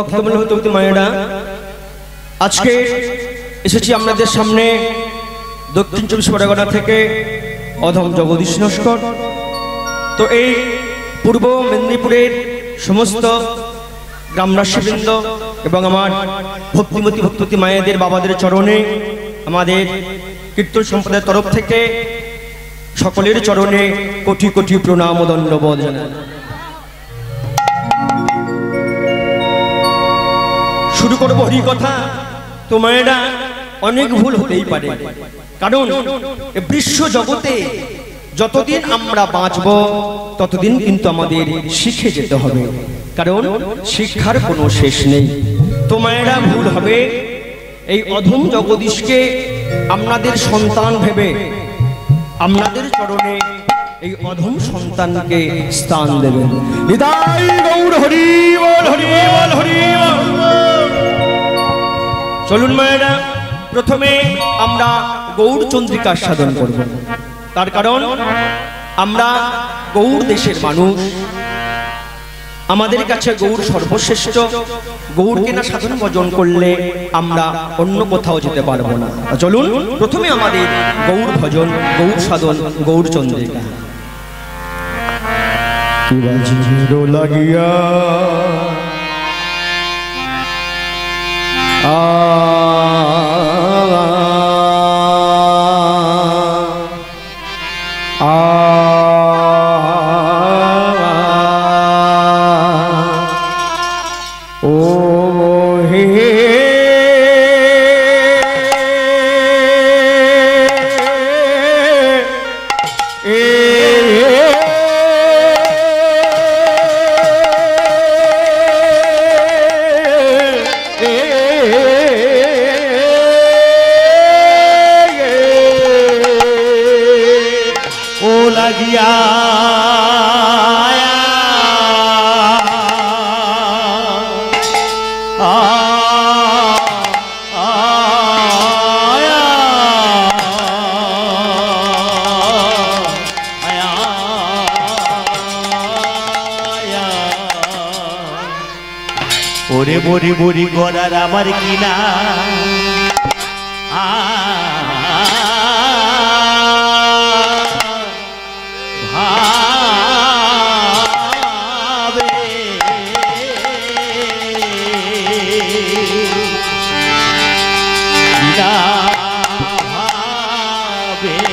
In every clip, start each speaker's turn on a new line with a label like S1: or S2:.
S1: ভক্তমূল হতে মায়েরা, আজকে এসেছি আপনাদের সামনে দক্ষিণ 24 পরগনা থেকে অধম জগদীশ নস্কর। তো এই পূর্ব মেদিনীপুরের সমস্ত গ্রামবাসীবৃন্দ এবং আমার ভক্তিমতী ভক্ততী মায়েদের বাবাদের চরণে আমাদের কীর্তন সম্প্রদায়ের তরফ থেকে সকলের চরণে কোটি কোটি প্রণাম ও দণ্ডবোধ জানাই। শুরু করবো হরি কথা। তো মায়েরা, অনেক ভুল হতেই পারে, কারণ বিশ্ব জগতে যতদিন আমরা বাঁচব ততদিন কিন্তু আমাদের শিখে যেতে হবে, কারণ শিক্ষার কোনো শেষ নেই। তো মায়েরা, ভুল হবে এই অধম জগদীশকে আপনাদের সন্তান ভেবে আপনাদের চরণে এই অধম সন্তানকে স্থান দেবেন। হৃদয় গৌর হরি বল, হরি বল, হরি বল। চলুন মায়েরা, প্রথমে আমরা গৌর চন্দ্রিকা সাধন করব। তার কারণ আমরা গৌর দেশের মানুষ, আমাদের কাছে গৌর সর্বশ্রেষ্ঠ। গৌরকে না সাধন ভজন করলে আমরা অন্য কোথাও যেতে পারবো না। চলুন প্রথমে আমাদের গৌর ভজন, গৌর সাধন, গৌর চন্দ্রিকা। লাগিয়া
S2: ওরে বড়ি বড়ি করার আমার কিনা ভাবে কিনা ভাবে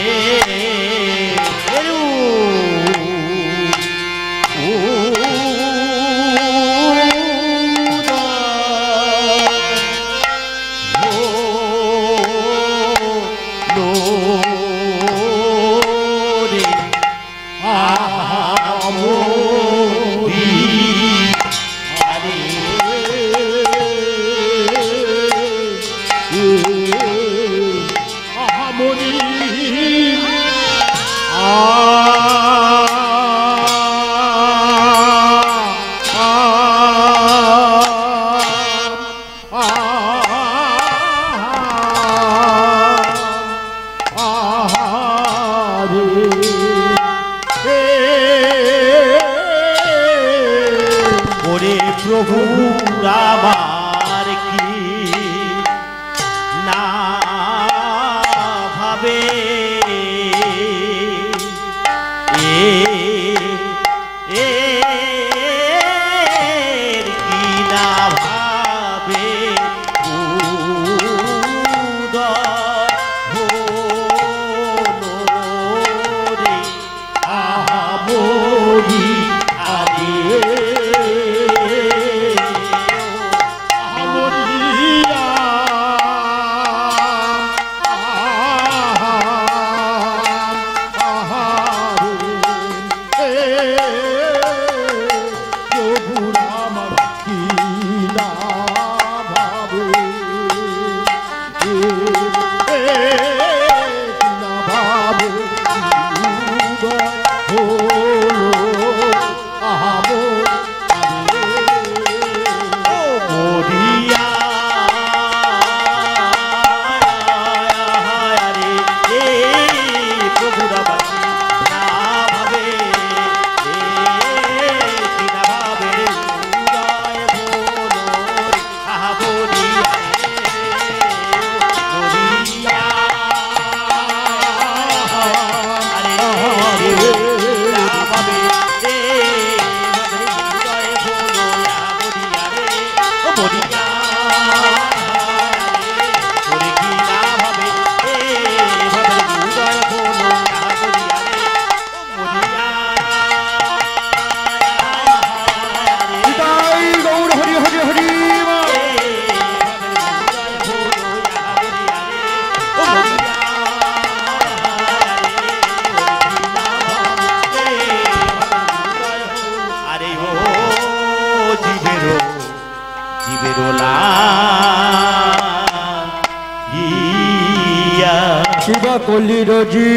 S1: কিবা কলির জি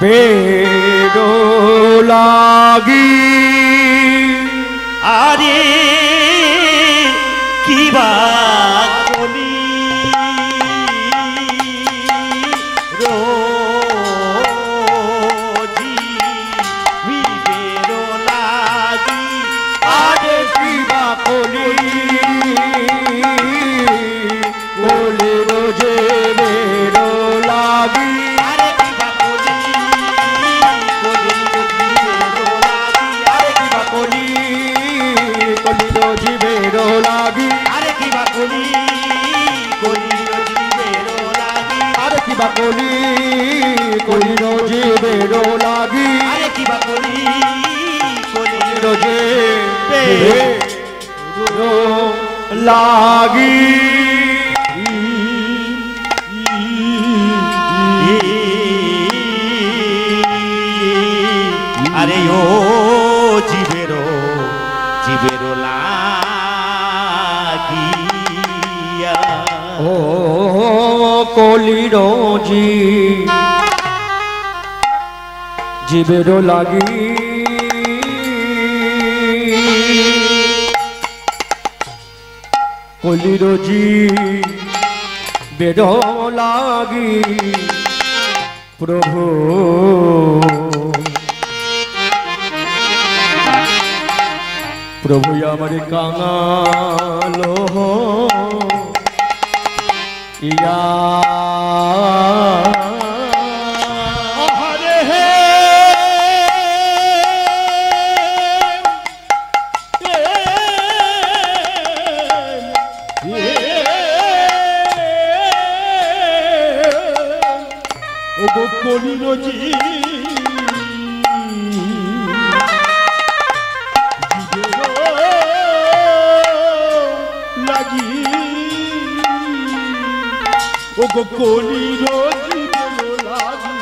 S1: বেড়ো লাগি
S2: আরে কিবা কলি রোজি বিবেরো লাগি
S1: আরে কিবা কলি কলির যে বেড়ো লাগি
S2: আরে কিবা কলি কলি বিবেরো লাগি আরে কিবা
S1: কলি কলির জি বেড়ো লাগি
S2: আরে কিবা কলি কলি বিবেরো লাগি
S1: আরে কিবা কলি কলির জি বেড়ো লাগি
S2: আরে কিবা কলি কলি
S1: রোজে বেড়ো লাগি
S2: আরে ও জীবেরো জীবেরো লাগিয়া
S1: ও কলির জি জীবেরও লাগি কলির জি বেড়ো লাগি প্রভু প্রভু আমার কাঙালো ইয়া হরে হে ও গো কলির জি লাগি ও গো কলির জীবেরও লাগি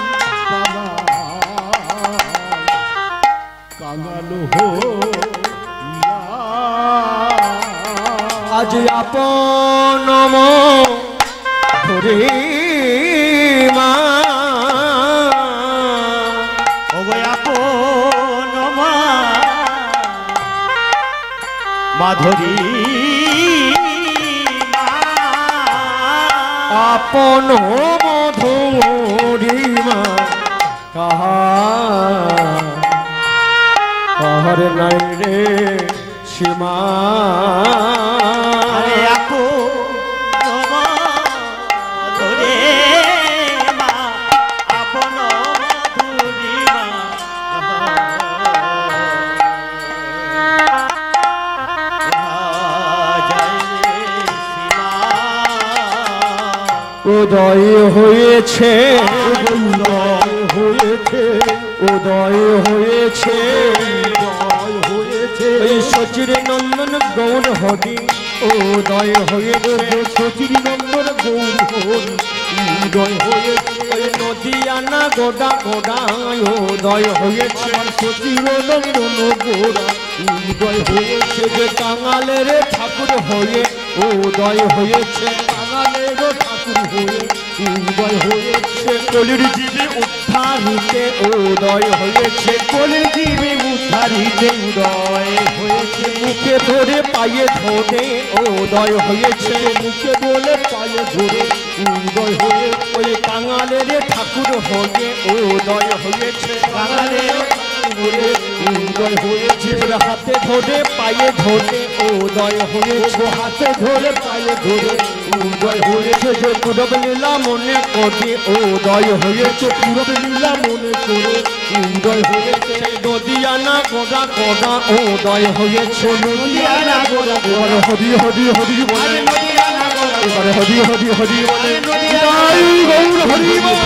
S1: বাবা কাঙালো হইয়া আজ আপন ধরে মা
S2: ও গো আপন মাধুরী
S1: আপন মধুরী মা কাহার নাই রে সীমা
S2: আরে আপন মাধুরী মা আপন মাধুরী মা
S1: উদয় হয়েছে উদয় হয়েছে উদয় হয়েছে উদয় হয়েছে সচির নন্দন গৌর হরি উদয় হয়েছে সচির নন্দন গৌর হরি উদয় হয়েছে নদিয়ানা গোডা গোডায় উদয় হয়েছে সচির নন্দন গোড়া উদয় হয়েছে যে কাঙালের ঠাকুর হয়ে উদয় হয়েছে কাঙালের ঠাকুর হয়ে উদয় হয়েছে কলির জীবে উদ্ধারিতে উদয় হয়েছে কলির জীবে উদ্ধারিতে উদয় হয়েছে মুখে ধরে পায়ে ধরে উদয় হয়েছে মুখে বলে পায়ে ধরে উদয় হয়ে ওই কাঙালের ঠাকুর হয়ে উদয় হয়েছে কাঙালের উদয় হয়েছে হাতে ধরে পায়ে ধরে উদয় হয়েছে হাতে ধরে পায়ে ধরে উদয় হয়েছে যে পূরব লীলা মনে করে উদয় হয়েছে পূরব লীলা মনে করে উদয় হয়েছে নদিয়ানা গোড়া গোড়া উদয় হয়েছে নদিয়ানা গোড়া গোড়া হরি হরি হরি বলে নদিয়ানা গোড়া গোড়া হরি হরি হরি বলে জয় গৌর হরি বল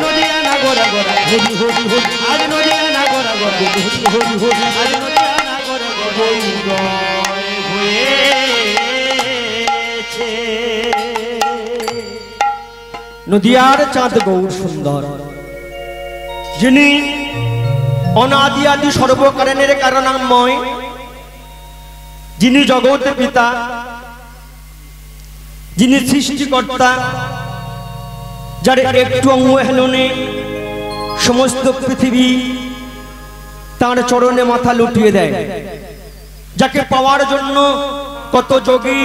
S1: নদিয়ানা গোড়া গোড়া হরি হরি হরি আজ নদিয়ানা গোড়া গোড়া হরি হরি হরি আজ নদিয়ানা গোড়া গোড়া উদয় হয়েছে নদিয়ার চাঁদ গৌর সুন্দর যিনি অনাদি আদি সর্বকারণের কারণাময়, যিনি জগতের পিতা, যিনি সৃষ্টিকর্তা, যার একটু অবহেলনে সমস্ত পৃথিবী তার চরণে মাথা লুটিয়ে দেয়, যাকে পাওয়ার জন্য কত যোগী,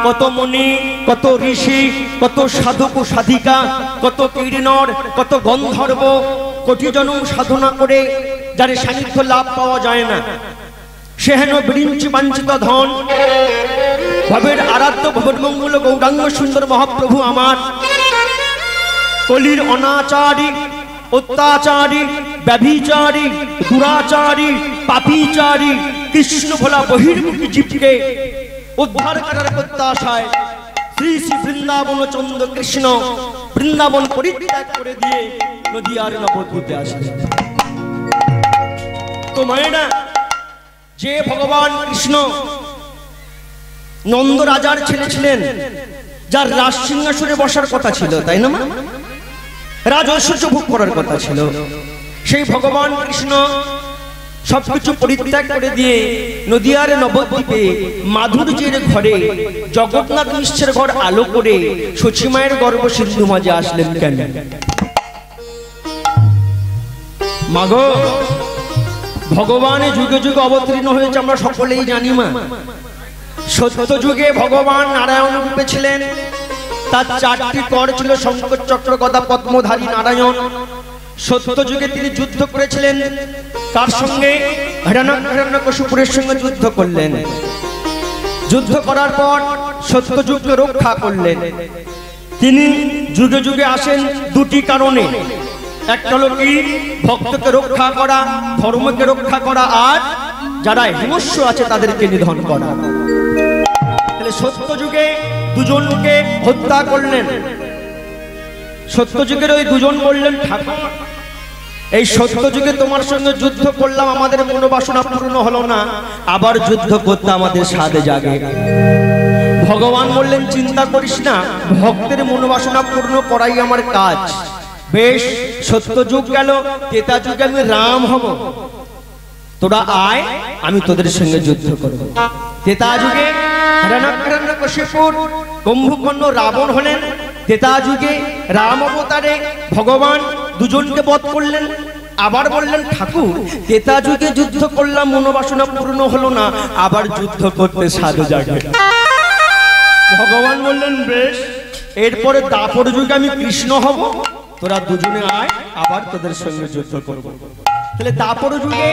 S1: কত মুনি, কত ঋষি, কত সাধক ও সাধিকা, কত কিন্নর, কত গন্ধর্ব কোটি জনম সাধনা করে যার সান্নিধ্য লাভ পাওয়া যায় না, সে হেন বিরিঞ্চি বাঞ্ছিত ধন ভবের আরাধ্য ভবের মঙ্গল গৌরাঙ্গ সুন্দর মহাপ্রভু আমার কলির অনাচারী, অত্যাচারী, ব্যভিচারী, দুরাচারী, পাপীচারী কৃষ্ণ ভোলা বহির্মুখী জীবকে উদ্ধার করার প্রত্যাশায় শ্রী শ্রী বৃন্দাবন চন্দ্র কৃষ্ণ বৃন্দাবন পরিত্যাগ করে দিয়ে নদিয়ার নবদ্বীপে আসলেন। তো মায়েরা, যে ভগবান কৃষ্ণ নন্দ রাজার ছেলে ছিলেন, যার রাজ সিংহাসনে বসার কথা ছিল, তাই না, রাজ ঐশ্বর্য ভোগ করার কথা ছিল, সেই ভগবান কৃষ্ণ সবকিছু পরিত্যাগ করে দিয়ে নদিয়ার নবদ্বীপে মাধুর্যের ঘরে জগন্নাথ মিশ্রের ঘর আলো করে সচিমায়ের গর্ভ সিন্ধু মাঝে আসলেন কেন? মাগো, ভগবান যুগে যুগে অবতীর্ণ হয়েছে আমরা সকলেই জানি মা। সত্য যুগে ভগবান নারায়ণ রূপে ছিলেন, তার 4টি কর ছিল, শঙ্কর চক্র গদা পদ্মধারী নারায়ণ। সত্য যুগে তিনি যুদ্ধ করেছিলেন, তার সঙ্গে হিরণ্যকশিপুরের সঙ্গে যুদ্ধ করলেন। যুদ্ধ করার পর সত্য যুগকে রক্ষা করলেন। তিনি যুগে যুগে আসেন 2টি কারণে, একটা হলো কি ভক্তকে রক্ষা করা, ধর্মকে রক্ষা করা, আর যারা হিংস্র আছে তাদেরকে নিধন করা। তাহলে সত্য যুগে 2জনকে হত্যা করলেন। সত্য যুগের ওই 2জন বললেন, ঠাকুর এই সত্য যুগে তোমার সঙ্গে যুদ্ধ করলাম, আমাদের মনোবাসনা পূর্ণ হলো না, আবার যুদ্ধ করতে আমাদের সাধে জাগে। ভগবান বললেন, চিন্তা করিস না, ভক্তের মনোবাসনা পূর্ণ করাই আমার কাজ। বেশ, সত্য যুগ গেল, ত্রেতা যুগে আমি রাম হব, তোরা আয়, আমি তোদের সঙ্গে যুদ্ধ করব। ত্রেতা যুগে হিরণ্যকশিপুর কুম্ভকর্ণ রাবণ হলেন। ত্রেতা যুগে রাম অবতারে ভগবান 2জনকে বধ করলেন। আবার বললেন, ঠাকুর ত্রেতা যুগে যুদ্ধ করলাম, মনোবাসনা পূর্ণ হলো না, আবার যুদ্ধ করতে সাধু জাগে। ভগবান বললেন, বেশ, এরপরে দাপর যুগে আমি কৃষ্ণ হব, তোরা 2জনে আয়, আবার তোদের সঙ্গে যুদ্ধ করব। তাহলে দাপর যুগে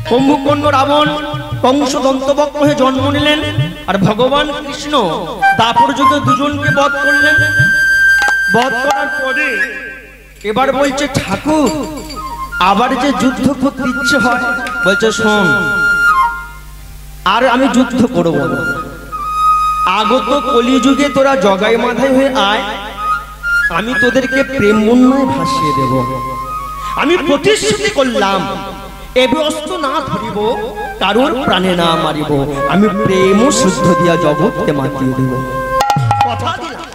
S1: কুম্ভকর্ণ রাবণ কংস দন্তবক্র হয়ে জন্ম নিলেন, আর ভগবান কৃষ্ণ দাপর যুগে 2জনকে বধ করলেন। বধ করার পরে এবার বলছে, ঠাকুর আবার যে যুদ্ধ করতে ইচ্ছে হয়, বলছে শোন, আর আমি যুদ্ধ করব না, আগত কলিযুগে তোরা জগাই মাথায় হয়ে আয়, আমি তোদেরকে প্রেম বন্যায় ভাসিয়ে দেব। আমি প্রতিশ্রুতি করলাম, এবে অস্ত্র না ধরিব, কারোর প্রাণে না মারিব, আমি প্রেম ও শুদ্ধ দিয়া জগৎকে মাতিয়ে দেব, কথা দিলাম।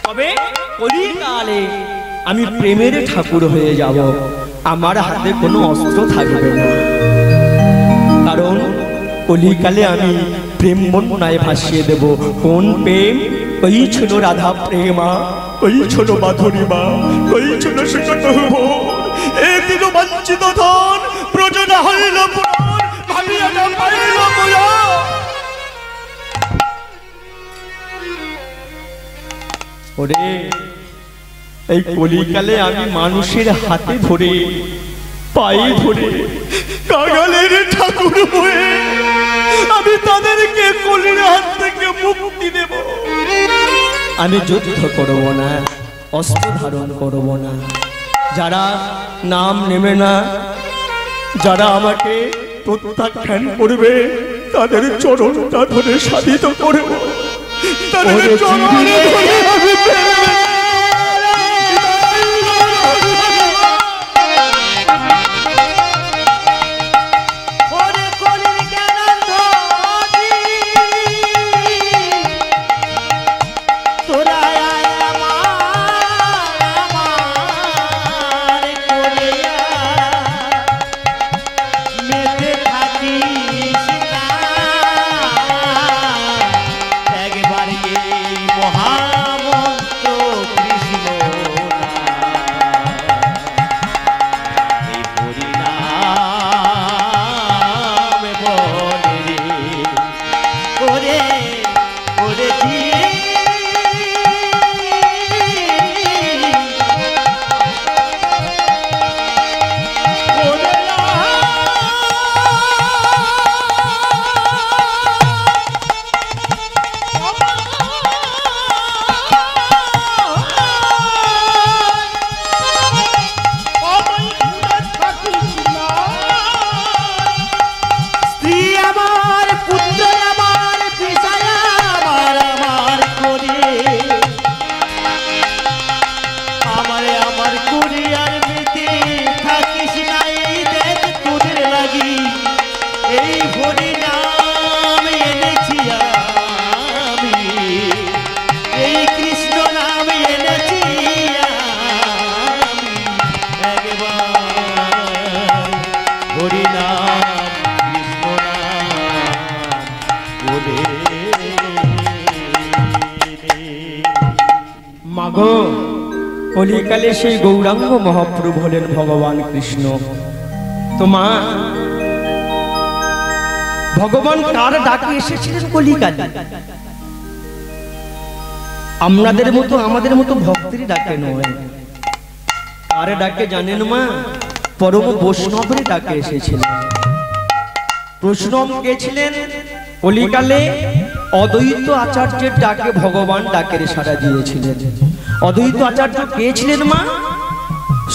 S1: তবে কলিকালে আমি প্রেমের ঠাকুর হয়ে যাব, আমার হাতে কোনো অস্ত্র থাকবে না, কারণ কলিকালে আমি প্রেম বন্যায় ভাসিয়ে দেব। কোন প্রেম? কই ছিল রাধা প্রেমা, কই ছিল মাধুরীমা, কই ছিল এদিন বঞ্চিত ধন প্রজনা হইল পুরাণ, ভাবিয়া না পাইল মুয়া। ওরে, এই কলিকালে আমি মানুষের হাতে ধরে, পায়ে ধরে, কাঙালের ঠাকুর হয়ে আমি তাদেরকে কলির হাত থেকে মুক্তি দেব। আমি যুদ্ধ করব না, অস্ত্র ধারণ করব না, যারা নাম নেবে না, যারা আমাকে প্রত্যাখ্যান করবে, তাদের চরণটা ধরে সাধিত করব, তাদের চরণে ধরে আমি
S2: মহামন্ত্র
S1: মাগো কলিকালে সেই গৌরাঙ্গ মহাপ্রভু হলেন ভগবান কৃষ্ণ। তো মা, ভগবান কার ডাকে এসেছিলেন কলিকালে? আমাদের মতো ভক্তের ডাকে নয়। কার ডাকে জানেন মা? পরম বৈষ্ণবের ডাকে এসেছিলেন। বৈষ্ণব কে ছিলেন? কলিকালে অদ্বৈত আচার্যের ডাকে ভগবান ডাকের সাড়া দিয়েছিলেন। অদ্বৈত আচার্য কে ছিলেন মা?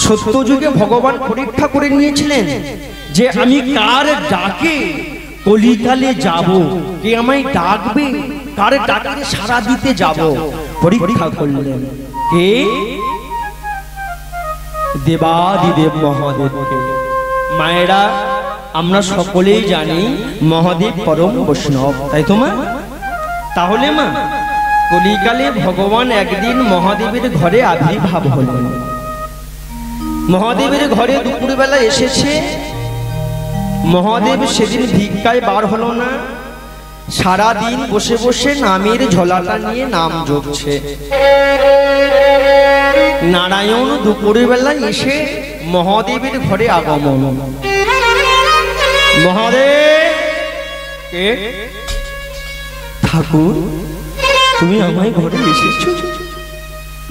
S1: সত্য যুগে ভগবান পরীক্ষা করে নিয়েছিলেন যে আমি কার ডাকে কলিকালে যাব, কে আমায় ডাকবে, কার ডাকে সাড়া দিতে যাব। পরীক্ষা করলেন কে? দেবাদিদেব মহাদেবকে। মায়েরা, আমরা সকলেই জানি মহাদেব পরম বৈষ্ণব, তাই তো মা? তাহলে মা, কলিকালে ভগবান একদিন মহাদেবের ঘরে আবির্ভাব হলেন। মহাদেবের ঘরে দুপুরবেলা এসেছে। মহাদেব সেদিন ভিক্ষায় বার হলো না, সারা দিন বসে বসে নামের ঝোলাটা নিয়ে নাম জপছে। নারায়ণ দুপুরবেলা এসে মহাদেবের ঘরে আগমন। মহাদেব কে? ঠাকুর, তুমি আমায় ঘরে এসেছো,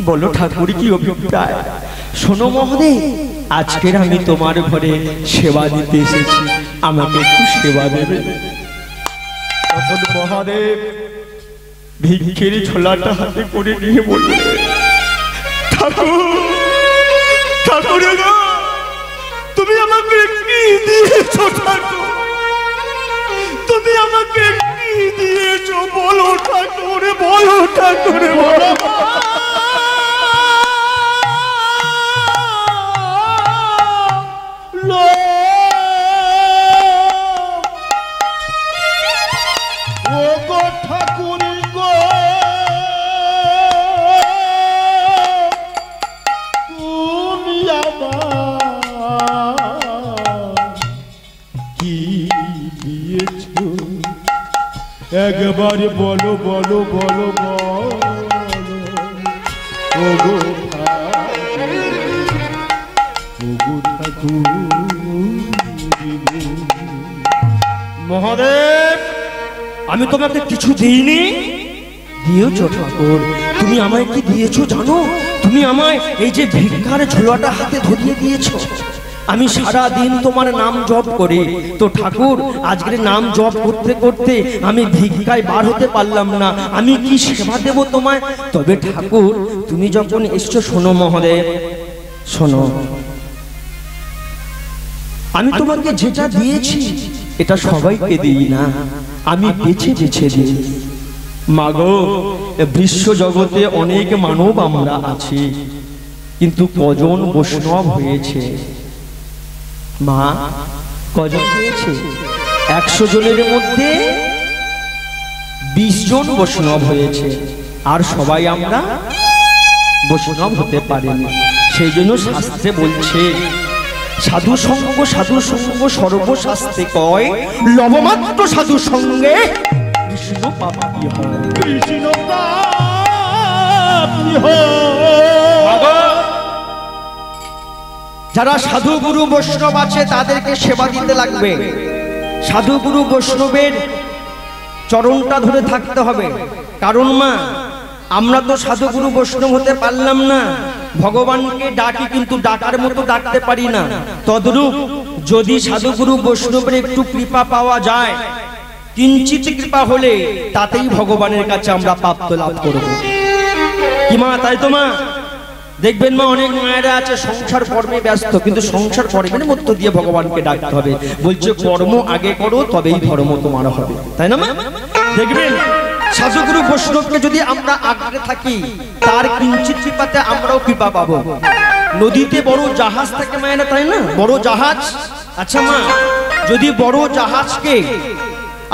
S1: বলো ঠাকুর কি অভিপ্রায়? শোনো মহাদেব, আজকের আমি তোমার ঘরে সেবা দিতে এসেছি, আমাকে একটু সেবা দেবে। তখন মহাদেব ভিক্ষের ঝোলাটা হাতে করে নিয়ে বলবে, ঠাকুর, ঠাকুর গো, তুমি আমাকে কি দিয়েছো ঠাকুর? তুমি আমাকে কি দিয়েছো? বলো ঠাকুর, বলো ঠাকুর, বলো।
S3: একবার বলো বলো বলো বলো,
S1: মহাদেব, আমি তোমাকে কিছু দিইনি। দিয়েছো ঠাকুর। তুমি আমায় কি দিয়েছো জানো? তুমি আমায় এই যে ভিক্ষার ঝোলাটা হাতে ধরিয়ে দিয়েছো। আমি সারা দিন তোমার নাম জপ করি। তো ঠাকুর, আজকের নাম জপ করতে করতে আমি ভিক্ষায় বার হতে পারলাম না, আমি কি সেবা দেব তোমায়? তবে ঠাকুর, তুমি যখন এসছো, শোনো মহাদেব, শোনো, আমি তোমাকে যেটা দিয়েছি এটা সবাইকে দিই না, আমি বেছে বেছে দিই। মাগো, বিশ্ব জগতে অনেক মানব আমরা আছি, কিন্তু কজন বৈষ্ণব হয়েছে? মা, কজন হয়েছে? 100 জনের মধ্যে 20 জন বৈষ্ণব হয়েছে, আর সবাই আমরা বৈষ্ণব হতে পারিনি। সেই জন্য শাস্ত্রে বলছে, সাধু সঙ্গ সর্বশাস্ত্রে কয়, লবমাত্র সাধু সঙ্গে কৃষ্ণ পাপী হয়।
S3: কৃষ্ণ পাপী হয়।
S1: যারা সাধু গুরু বৈষ্ণব আছে তাদেরকে সেবা দিতে লাগবে। সাধু গুরু বৈষ্ণবের চরণটা ধরে থাকতে হবে। কারণ মা, আমরা তো সাধু গুরু বৈষ্ণব হতে পারলাম না, ভগবানকে ডাকি কিন্তু ডাকার মতো ডাকতে পারি না। তদ্রূপ যদি সাধু গুরু বৈষ্ণবের একটু কৃপা পাওয়া যায়, কিঞ্চিত কৃপা হলে তাতেই ভগবানের কাছে আমরা প্রাপ্ত লাভ করব। কি মা, তাই তো মা? দেখবেন মা, অনেক মায়েরা আছে সংসার কর্মে ব্যস্ত, কিন্তু সংসার কর্মের মধ্য দিয়ে ভগবানকে ডাকতে হবে। বলছে কর্ম আগে করো, তবেই ধর্ম তোমার হবে, তাই না মা? দেখবেন সাধুগুরু বৈষ্ণবকে যদি আমরা আগ্রহে থাকি, তার কিঞ্চিত কৃপাতে আমরাও কৃপা পাবো। নদীতে বড় জাহাজ থাকে মায়েরা, তাই না? বড় জাহাজ। আচ্ছা মা, যদি বড় জাহাজকে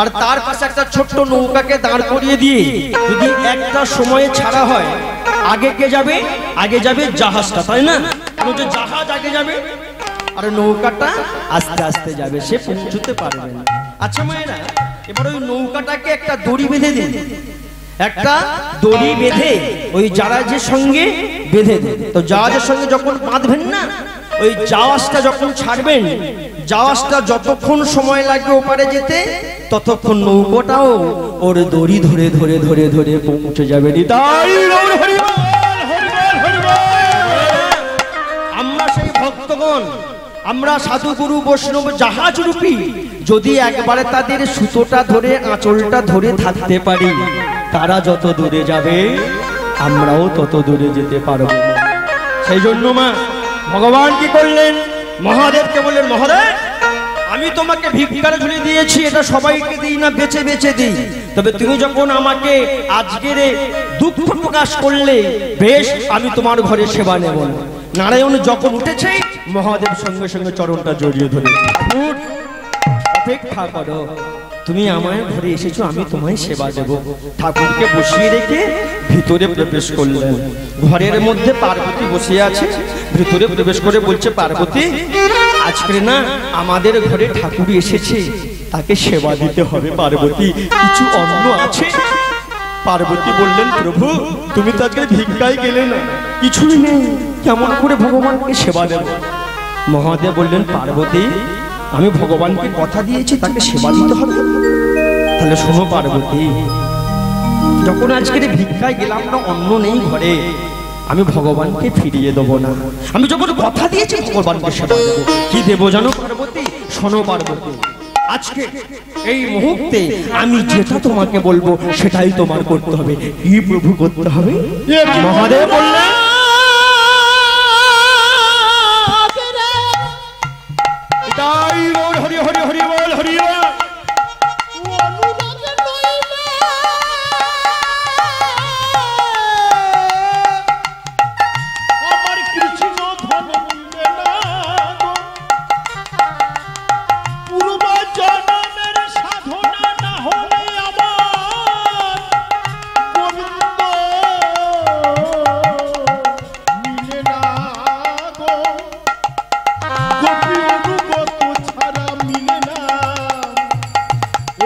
S1: আর তার পাশে একটা ছোট্ট নৌকাকে দাঁড় করিয়ে দিয়ে যদি একটা সময়ে ছাড়া হয়, আগে কে যাবে? আগে যাবে জাহাজটা, তাই না? জাহাজ আগে যাবে আর নৌকাটা আস্তে আস্তে যাবে, সে পৌঁছতে পারবে না। আচ্ছা মায়েরা, এবার ওই নৌকাটাকে একটা দড়ি বেঁধে দিন, একটা দড়ি বেঁধে ওই জাহাজের সঙ্গে বেঁধে দেন। তো জাহাজের সঙ্গে যখন বাঁধবেন না, ওই জাহাজটা যখন ছাড়বেন, জাহাজটা যতক্ষণ সময় লাগবে ওপারে যেতে, ততক্ষণ নৌকোটাও ওর দড়ি ধরে ধরে ধরে ধরে পৌঁছে যাবে। তাই আমরা সেই ভক্তগণ, আমরা সাধু গুরু বৈষ্ণব জাহাজ রূপী, যদি একবারে তাদের সুতোটা ধরে আঁচলটা ধরে থাকতে পারি, তারা যত দূরে যাবে আমরাও তত দূরে যেতে পারব। সেই জন্য মা ভগবান কি করলেন, মহাদেবকে বললেন, মহাদেব আমি তোমাকে ভিক্ষার ঝুলি দিয়েছি, এটা সবাইকে দিই না, বেছে বেছে দিই, তবে তুমি যখন আমাকে আজকের দুঃখ প্রকাশ করলে, বেশ আমি তোমার ঘরে সেবা নেব না। নারায়ণ যখন উঠেছে, মহাদেব সঙ্গে সঙ্গে চরণটা জড়িয়ে ধরে, অপেক্ষা করো, তুমি আমার ঘরে এসেছো, আমি তোমায় সেবা দেব। ঠাকুরকে বসিয়ে রেখে ভিতরে প্রবেশ করলেন। ঘরের মধ্যে পার্বতী বসে আছে, ভিতরে প্রবেশ করে বলছে, পার্বতী আজকে না আমাদের ঘরে ঠাকুর এসেছে, তাকে সেবা দিতে হবে। পার্বতী কিছু অন্ন আছে? পার্বতী বললেন, প্রভু তুমি তো আজকে ভিক্ষায় গেলে না, কিছুই নেই, কেমন করে ভগবানকে সেবা দেব? মহাদেব বললেন, পার্বতী আমি ভগবানকে কথা দিয়েছি তাকে সেবা দিতে হবে। তাহলে শোনো পার্বতী, যখন আজকে ভিক্ষায় গেলাম না, অন্ন নেই ঘরে, আমি ভগবানকে ফিরিয়ে দেবো না। আমি যখন কথা দিয়েছি ভগবানকে সেবা দেবো। কি দেবো জানো পার্বতী? শোনো পার্বতী, আজকে এই মুহূর্তে আমি যেটা তোমাকে বলবো সেটাই তোমার করতে হবে। কি প্রভু করতে হবে? মহাদেব বললেন, হরি হরি হরি বল, হরি বল।
S3: আমার কৃষ্ণ ধন মিলবে না গো, পূর্ব জন্মের সাধনা না হলে আমার গোবিন্দ মিলে না গো, গোপী অনুগত ছাড়া মিলে না,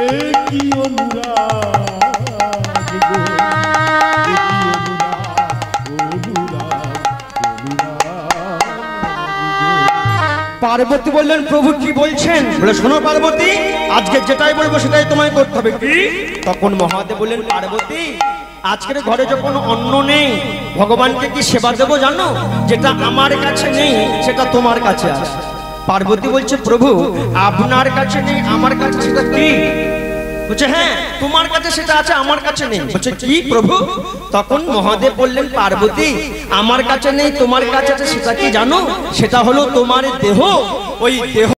S3: এ কি অনুরাগ গো, এ কি
S1: পার্বতী বললেন, প্রভু কি বলছেন? বলে, শোনো পার্বতী, আজকে যেটাই বলবো সেটাই তোমায় করতে হবে। কি? তখন মহাদেব বললেন, পার্বতী আজকের ঘরে যখন অন্ন নেই, ভগবানকে কি সেবা দেবো জানো? যেটা আমার কাছে নেই সেটা তোমার কাছে আছে। পার্বতী বলছে, প্রভু আপনার কাছে নেই, আমার কাছে সেটা কি? বলছে, হ্যাঁ তোমার কাছে সেটা আছে, আমার কাছে নেই। বলছে, কি প্রভু? তখন মহাদেব বললেন, পার্বতী আমার কাছে নেই, তোমার কাছে আছে, সেটা কি জানো? সেটা হলো তোমার দেহ। ওই দেহ